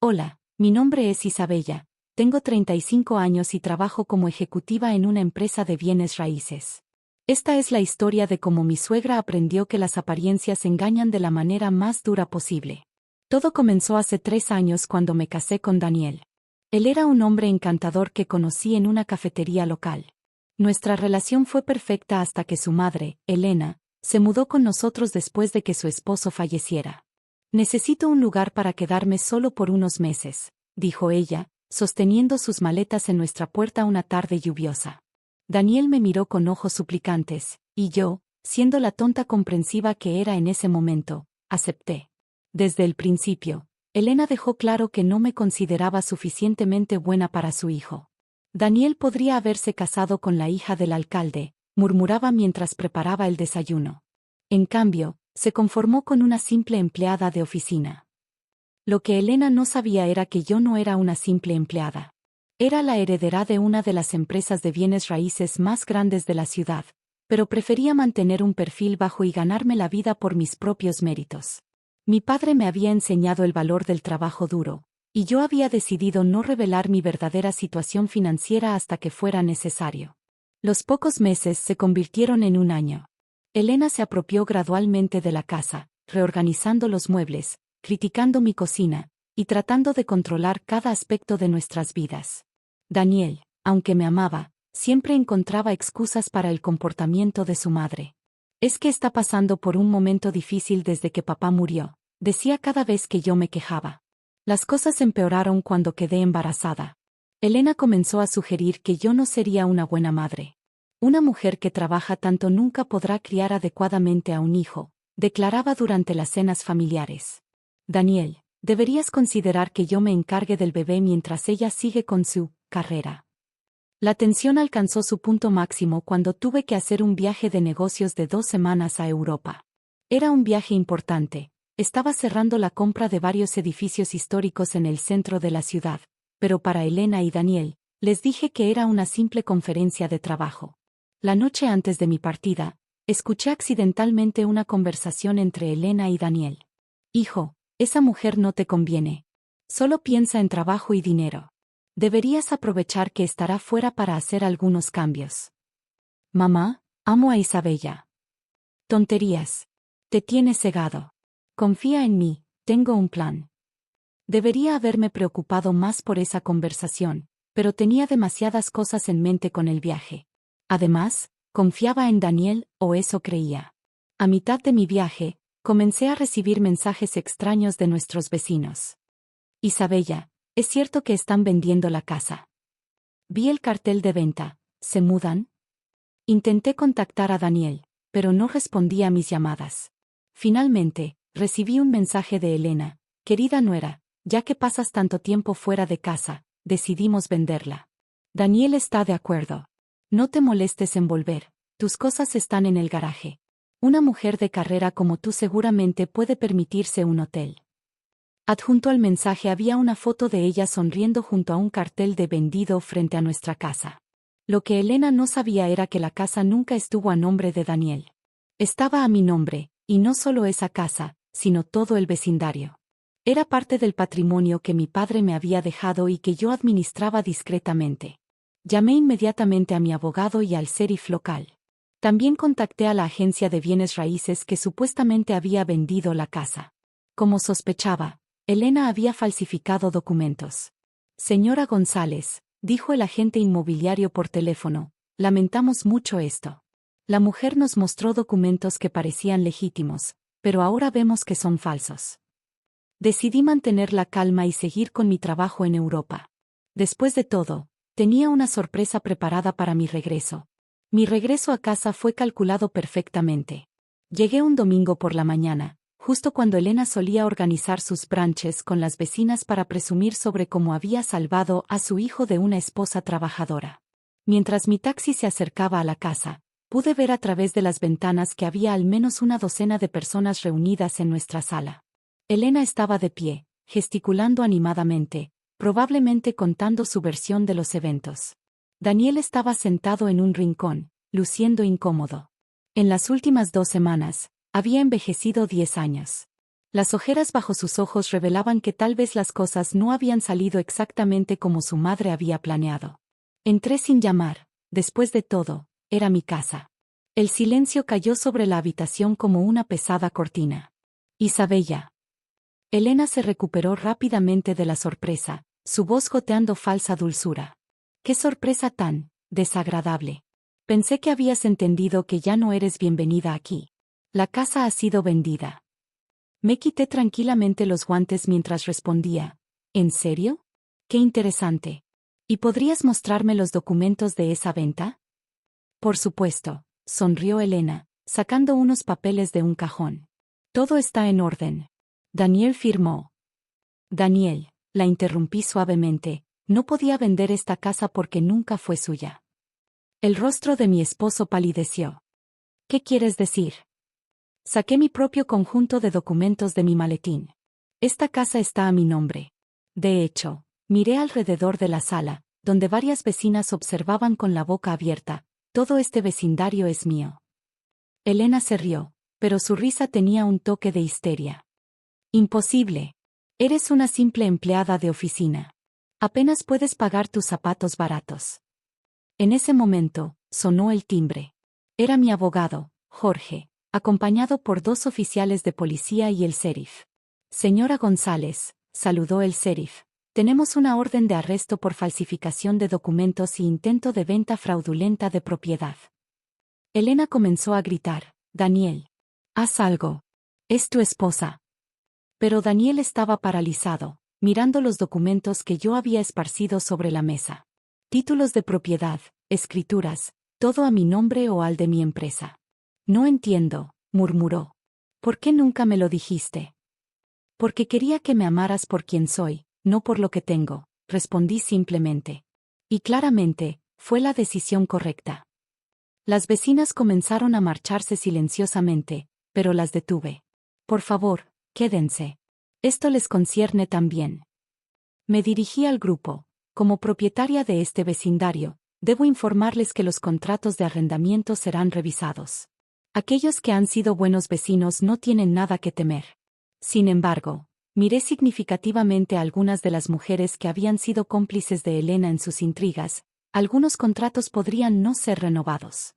Hola, mi nombre es Isabella, tengo 35 años y trabajo como ejecutiva en una empresa de bienes raíces. Esta es la historia de cómo mi suegra aprendió que las apariencias engañan de la manera más dura posible. Todo comenzó hace 3 años cuando me casé con Daniel. Él era un hombre encantador que conocí en una cafetería local. Nuestra relación fue perfecta hasta que su madre, Elena, se mudó con nosotros después de que su esposo falleciera. Necesito un lugar para quedarme solo por unos meses, dijo ella, sosteniendo sus maletas en nuestra puerta una tarde lluviosa. Daniel me miró con ojos suplicantes, y yo, siendo la tonta comprensiva que era en ese momento, acepté. Desde el principio, Elena dejó claro que no me consideraba suficientemente buena para su hijo. Daniel podría haberse casado con la hija del alcalde, murmuraba mientras preparaba el desayuno. En cambio, se conformó con una simple empleada de oficina. Lo que Elena no sabía era que yo no era una simple empleada. Era la heredera de una de las empresas de bienes raíces más grandes de la ciudad, pero prefería mantener un perfil bajo y ganarme la vida por mis propios méritos. Mi padre me había enseñado el valor del trabajo duro, y yo había decidido no revelar mi verdadera situación financiera hasta que fuera necesario. Los pocos meses se convirtieron en un año. Elena se apropió gradualmente de la casa, reorganizando los muebles, criticando mi cocina, y tratando de controlar cada aspecto de nuestras vidas. Daniel, aunque me amaba, siempre encontraba excusas para el comportamiento de su madre. Es que está pasando por un momento difícil desde que papá murió, decía cada vez que yo me quejaba. Las cosas empeoraron cuando quedé embarazada. Elena comenzó a sugerir que yo no sería una buena madre. Una mujer que trabaja tanto nunca podrá criar adecuadamente a un hijo, declaraba durante las cenas familiares. Daniel, deberías considerar que yo me encargue del bebé mientras ella sigue con su carrera. La tensión alcanzó su punto máximo cuando tuve que hacer un viaje de negocios de 2 semanas a Europa. Era un viaje importante, estaba cerrando la compra de varios edificios históricos en el centro de la ciudad, pero para Elena y Daniel, les dije que era una simple conferencia de trabajo. La noche antes de mi partida, escuché accidentalmente una conversación entre Elena y Daniel. Hijo, esa mujer no te conviene. Solo piensa en trabajo y dinero. Deberías aprovechar que estará fuera para hacer algunos cambios. Mamá, amo a Isabella. Tonterías. Te tienes cegado. Confía en mí, tengo un plan. Debería haberme preocupado más por esa conversación, pero tenía demasiadas cosas en mente con el viaje. Además, confiaba en Daniel, o eso creía. A mitad de mi viaje, comencé a recibir mensajes extraños de nuestros vecinos. Isabella, ¿es cierto que están vendiendo la casa? Vi el cartel de venta, ¿se mudan? Intenté contactar a Daniel, pero no respondía a mis llamadas. Finalmente, recibí un mensaje de Elena. Querida nuera, ya que pasas tanto tiempo fuera de casa, decidimos venderla. Daniel está de acuerdo. No te molestes en volver, tus cosas están en el garaje. Una mujer de carrera como tú seguramente puede permitirse un hotel. Adjunto al mensaje había una foto de ella sonriendo junto a un cartel de vendido frente a nuestra casa. Lo que Elena no sabía era que la casa nunca estuvo a nombre de Daniel. Estaba a mi nombre, y no solo esa casa, sino todo el vecindario. Era parte del patrimonio que mi padre me había dejado y que yo administraba discretamente. Llamé inmediatamente a mi abogado y al sheriff local. También contacté a la agencia de bienes raíces que supuestamente había vendido la casa. Como sospechaba, Elena había falsificado documentos. Señora González, dijo el agente inmobiliario por teléfono, lamentamos mucho esto. La mujer nos mostró documentos que parecían legítimos, pero ahora vemos que son falsos. Decidí mantener la calma y seguir con mi trabajo en Europa. Después de todo, tenía una sorpresa preparada para mi regreso. Mi regreso a casa fue calculado perfectamente. Llegué un domingo por la mañana, justo cuando Elena solía organizar sus brunches con las vecinas para presumir sobre cómo había salvado a su hijo de una esposa trabajadora. Mientras mi taxi se acercaba a la casa, pude ver a través de las ventanas que había al menos una docena de personas reunidas en nuestra sala. Elena estaba de pie, gesticulando animadamente, probablemente contando su versión de los eventos. Daniel estaba sentado en un rincón, luciendo incómodo. En las últimas 2 semanas, había envejecido 10 años. Las ojeras bajo sus ojos revelaban que tal vez las cosas no habían salido exactamente como su madre había planeado. Entré sin llamar. Después de todo, era mi casa. El silencio cayó sobre la habitación como una pesada cortina. Isabella. Elena se recuperó rápidamente de la sorpresa, su voz goteando falsa dulzura. ¡Qué sorpresa tan desagradable! Pensé que habías entendido que ya no eres bienvenida aquí. La casa ha sido vendida. Me quité tranquilamente los guantes mientras respondía. ¿En serio? ¡Qué interesante! ¿Y podrías mostrarme los documentos de esa venta? Por supuesto, sonrió Elena, sacando unos papeles de un cajón. Todo está en orden. Daniel firmó. Daniel, la interrumpí suavemente, no podía vender esta casa porque nunca fue suya. El rostro de mi esposo palideció. ¿Qué quieres decir? Saqué mi propio conjunto de documentos de mi maletín. Esta casa está a mi nombre. De hecho, miré alrededor de la sala, donde varias vecinas observaban con la boca abierta. Todo este vecindario es mío. Elena se rió, pero su risa tenía un toque de histeria. Imposible. Eres una simple empleada de oficina. Apenas puedes pagar tus zapatos baratos. En ese momento, sonó el timbre. Era mi abogado, Jorge, acompañado por 2 oficiales de policía y el sheriff. Señora González, saludó el sheriff. Tenemos una orden de arresto por falsificación de documentos y intento de venta fraudulenta de propiedad. Elena comenzó a gritar. Daniel. Haz algo. Es tu esposa. Pero Daniel estaba paralizado, mirando los documentos que yo había esparcido sobre la mesa. Títulos de propiedad, escrituras, todo a mi nombre o al de mi empresa. No entiendo, murmuró. ¿Por qué nunca me lo dijiste? Porque quería que me amaras por quien soy, no por lo que tengo, respondí simplemente. Y claramente, fue la decisión correcta. Las vecinas comenzaron a marcharse silenciosamente, pero las detuve. Por favor, quédense. Esto les concierne también. Me dirigí al grupo. Como propietaria de este vecindario, debo informarles que los contratos de arrendamiento serán revisados. Aquellos que han sido buenos vecinos no tienen nada que temer. Sin embargo, miré significativamente a algunas de las mujeres que habían sido cómplices de Elena en sus intrigas. Algunos contratos podrían no ser renovados.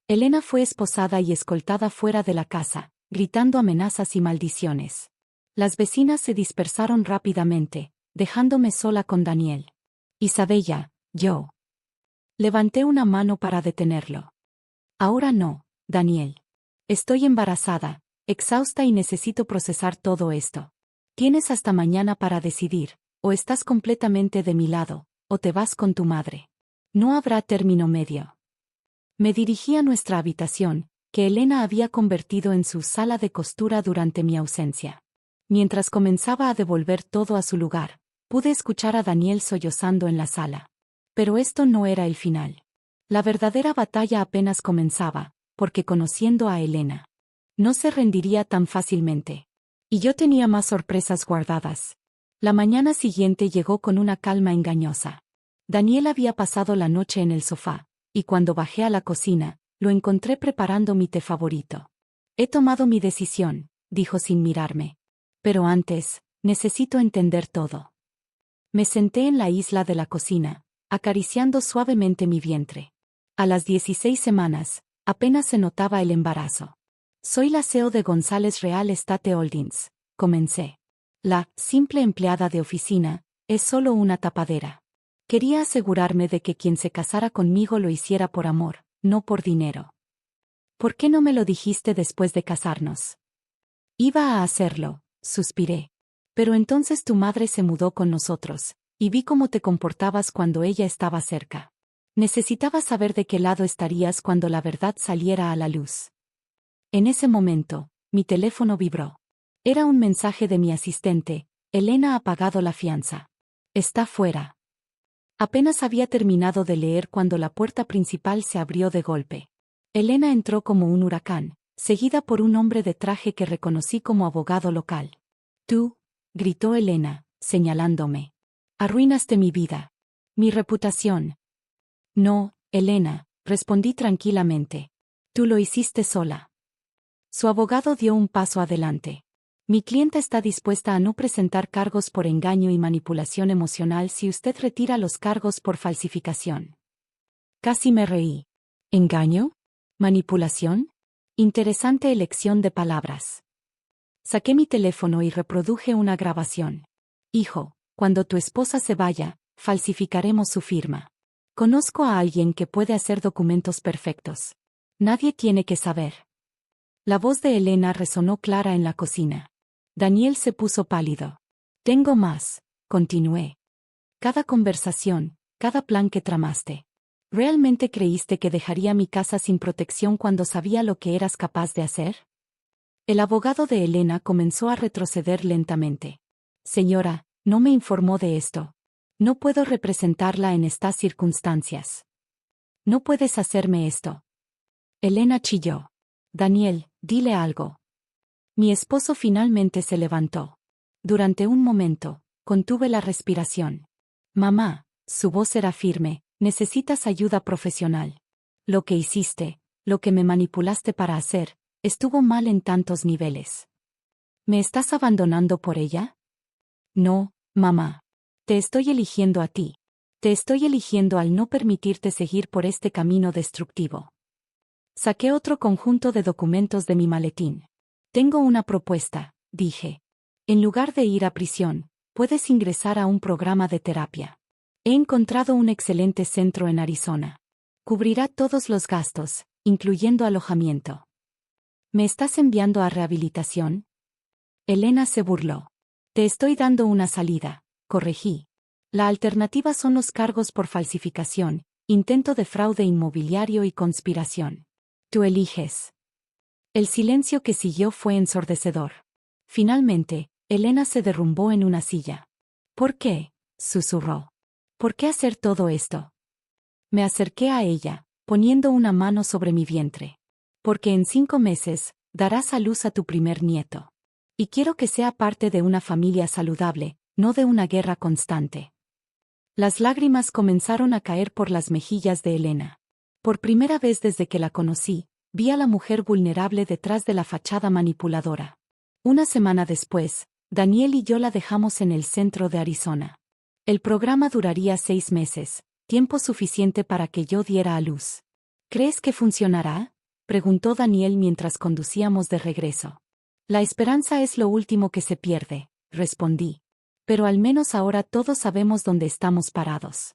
Elena fue esposada y escoltada fuera de la casa, gritando amenazas y maldiciones. Las vecinas se dispersaron rápidamente, dejándome sola con Daniel. Isabella, yo. Levanté una mano para detenerlo. Ahora no, Daniel. Estoy embarazada, exhausta y necesito procesar todo esto. Tienes hasta mañana para decidir, o estás completamente de mi lado, o te vas con tu madre. No habrá término medio. Me dirigí a nuestra habitación, que Elena había convertido en su sala de costura durante mi ausencia. Mientras comenzaba a devolver todo a su lugar, pude escuchar a Daniel sollozando en la sala. Pero esto no era el final. La verdadera batalla apenas comenzaba, porque conociendo a Elena, no se rendiría tan fácilmente. Y yo tenía más sorpresas guardadas. La mañana siguiente llegó con una calma engañosa. Daniel había pasado la noche en el sofá, y cuando bajé a la cocina, lo encontré preparando mi té favorito. He tomado mi decisión, dijo sin mirarme. Pero antes, necesito entender todo. Me senté en la isla de la cocina, acariciando suavemente mi vientre. A las 16 semanas, apenas se notaba el embarazo. Soy la CEO de González Real Estate Holdings, comencé. La simple empleada de oficina es solo una tapadera. Quería asegurarme de que quien se casara conmigo lo hiciera por amor, no por dinero. ¿Por qué no me lo dijiste después de casarnos? Iba a hacerlo, suspiré. Pero entonces tu madre se mudó con nosotros, y vi cómo te comportabas cuando ella estaba cerca. Necesitaba saber de qué lado estarías cuando la verdad saliera a la luz. En ese momento, mi teléfono vibró. Era un mensaje de mi asistente. Elena ha pagado la fianza. Está fuera. Apenas había terminado de leer cuando la puerta principal se abrió de golpe. Elena entró como un huracán, seguida por un hombre de traje que reconocí como abogado local. Tú, gritó Elena, señalándome. Arruinaste mi vida. Mi reputación. No, Elena, respondí tranquilamente. Tú lo hiciste sola. Su abogado dio un paso adelante. Mi clienta está dispuesta a no presentar cargos por engaño y manipulación emocional si usted retira los cargos por falsificación. Casi me reí. ¿Engaño? ¿Manipulación? Interesante elección de palabras. Saqué mi teléfono y reproduje una grabación. Hijo, cuando tu esposa se vaya, falsificaremos su firma. Conozco a alguien que puede hacer documentos perfectos. Nadie tiene que saber. La voz de Elena resonó clara en la cocina. Daniel se puso pálido. Tengo más, continué. Cada conversación, cada plan que tramaste. ¿Realmente creíste que dejaría mi casa sin protección cuando sabía lo que eras capaz de hacer? El abogado de Elena comenzó a retroceder lentamente. Señora, no me informó de esto. No puedo representarla en estas circunstancias. No puedes hacerme esto. Elena chilló. Daniel, dile algo. Mi esposo finalmente se levantó. Durante un momento, contuve la respiración. Mamá, su voz era firme, necesitas ayuda profesional. Lo que hiciste, lo que me manipulaste para hacer, estuvo mal en tantos niveles. ¿Me estás abandonando por ella? No, mamá. Te estoy eligiendo a ti. Te estoy eligiendo al no permitirte seguir por este camino destructivo. Saqué otro conjunto de documentos de mi maletín. Tengo una propuesta, dije. En lugar de ir a prisión, puedes ingresar a un programa de terapia. He encontrado un excelente centro en Arizona. Cubrirá todos los gastos, incluyendo alojamiento. ¿Me estás enviando a rehabilitación? Elena se burló. Te estoy dando una salida, corregí. La alternativa son los cargos por falsificación, intento de fraude inmobiliario y conspiración. Tú eliges. El silencio que siguió fue ensordecedor. Finalmente, Elena se derrumbó en una silla. ¿Por qué?, susurró. ¿Por qué hacer todo esto? Me acerqué a ella, poniendo una mano sobre mi vientre. Porque en 5 meses, darás a luz a tu primer nieto. Y quiero que sea parte de una familia saludable, no de una guerra constante. Las lágrimas comenzaron a caer por las mejillas de Elena. Por primera vez desde que la conocí, vi a la mujer vulnerable detrás de la fachada manipuladora. Una semana después, Daniel y yo la dejamos en el centro de Arizona. El programa duraría 6 meses, tiempo suficiente para que yo diera a luz. ¿Crees que funcionará?, preguntó Daniel mientras conducíamos de regreso. La esperanza es lo último que se pierde, respondí. Pero al menos ahora todos sabemos dónde estamos parados.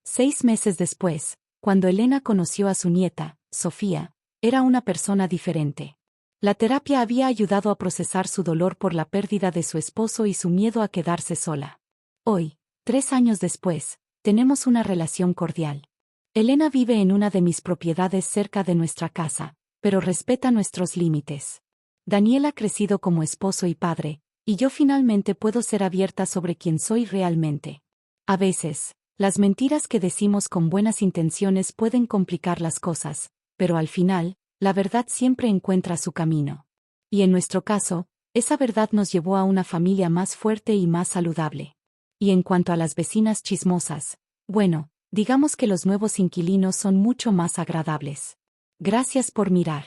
6 meses después, cuando Elena conoció a su nieta, Sofía, era una persona diferente. La terapia había ayudado a procesar su dolor por la pérdida de su esposo y su miedo a quedarse sola. Hoy, 3 años después, tenemos una relación cordial. Elena vive en una de mis propiedades cerca de nuestra casa, pero respeta nuestros límites. Daniel ha crecido como esposo y padre, y yo finalmente puedo ser abierta sobre quién soy realmente. A veces, las mentiras que decimos con buenas intenciones pueden complicar las cosas, pero al final, la verdad siempre encuentra su camino. Y en nuestro caso, esa verdad nos llevó a una familia más fuerte y más saludable. Y en cuanto a las vecinas chismosas, bueno, digamos que los nuevos inquilinos son mucho más agradables. Gracias por mirar.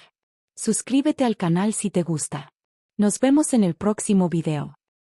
Suscríbete al canal si te gusta. Nos vemos en el próximo video.